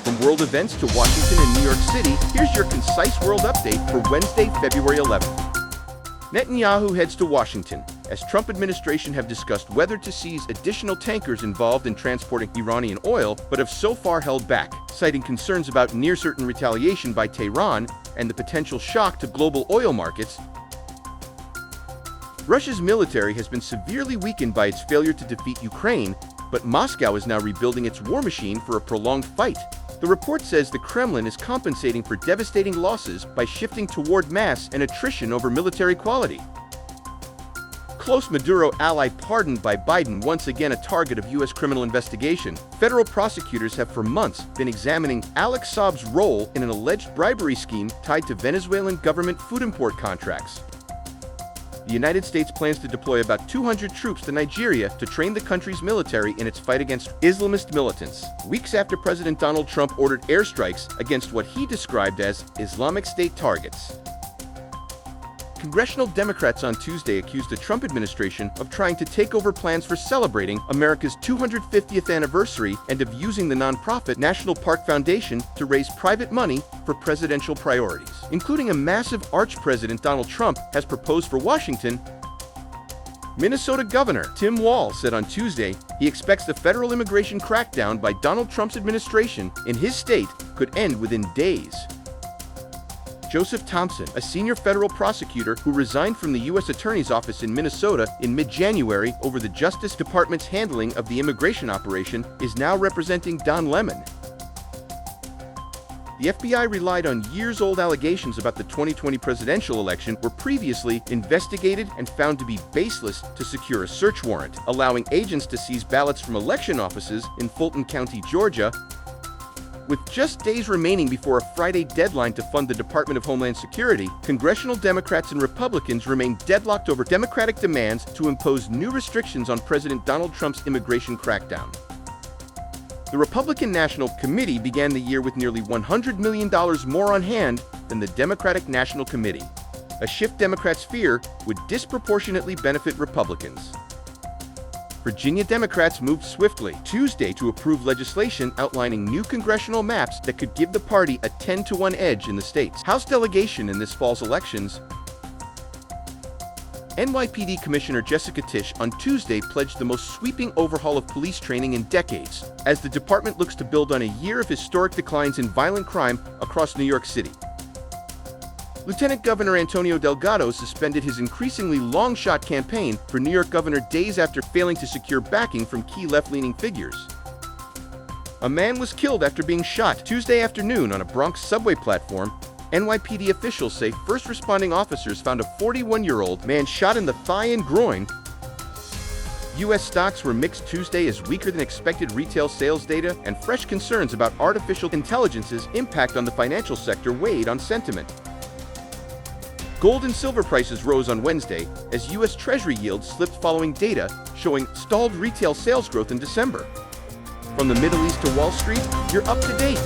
From world events to Washington and New York City, here's your concise world update for Wednesday, February 11th. Netanyahu heads to Washington, as Trump administration have discussed whether to seize additional tankers involved in transporting Iranian oil, but have so far held back, citing concerns about near-certain retaliation by Tehran and the potential shock to global oil markets. Russia's military has been severely weakened by its failure to defeat Ukraine, but Moscow is now rebuilding its war machine for a prolonged fight. The report says the Kremlin is compensating for devastating losses by shifting toward mass and attrition over military quality. Close Maduro ally pardoned by Biden, once again a target of U.S. criminal investigation. Federal prosecutors have for months been examining Alex Saab's role in an alleged bribery scheme tied to Venezuelan government food import contracts. The United States plans to deploy about 200 troops to Nigeria to train the country's military in its fight against Islamist militants, weeks after President Donald Trump ordered airstrikes against what he described as Islamic State targets. Congressional Democrats on Tuesday accused the Trump administration of trying to take over plans for celebrating America's 250th anniversary and of using the nonprofit National Park Foundation to raise private money for presidential priorities, including a massive arch President Donald Trump has proposed for Washington. Minnesota Governor Tim Walz said on Tuesday he expects the federal immigration crackdown by Donald Trump's administration in his state could end within days. Joseph Thompson, a senior federal prosecutor who resigned from the U.S. Attorney's Office in Minnesota in mid-January over the Justice Department's handling of the immigration operation, is now representing Don Lemon. The FBI relied on years-old allegations about the 2020 presidential election were previously investigated and found to be baseless to secure a search warrant, allowing agents to seize ballots from election offices in Fulton County, Georgia. With just days remaining before a Friday deadline to fund the Department of Homeland Security, congressional Democrats and Republicans remain deadlocked over Democratic demands to impose new restrictions on President Donald Trump's immigration crackdown. The Republican National Committee began the year with nearly $100 million more on hand than the Democratic National Committee, a shift Democrats fear would disproportionately benefit Republicans. Virginia Democrats moved swiftly Tuesday to approve legislation outlining new congressional maps that could give the party a 10-to-1 edge in the state's House delegation in this fall's elections. NYPD Commissioner Jessica Tisch on Tuesday pledged the most sweeping overhaul of police training in decades, as the department looks to build on a year of historic declines in violent crime across New York City. Lieutenant Governor Antonio Delgado suspended his increasingly long-shot campaign for New York governor days after failing to secure backing from key left-leaning figures. A man was killed after being shot Tuesday afternoon on a Bronx subway platform. NYPD officials say first responding officers found a 41-year-old man shot in the thigh and groin. U.S. stocks were mixed Tuesday as weaker than expected retail sales data and fresh concerns about artificial intelligence's impact on the financial sector weighed on sentiment. Gold and silver prices rose on Wednesday as U.S. Treasury yields slipped following data showing stalled retail sales growth in December. From the Middle East to Wall Street, you're up to date.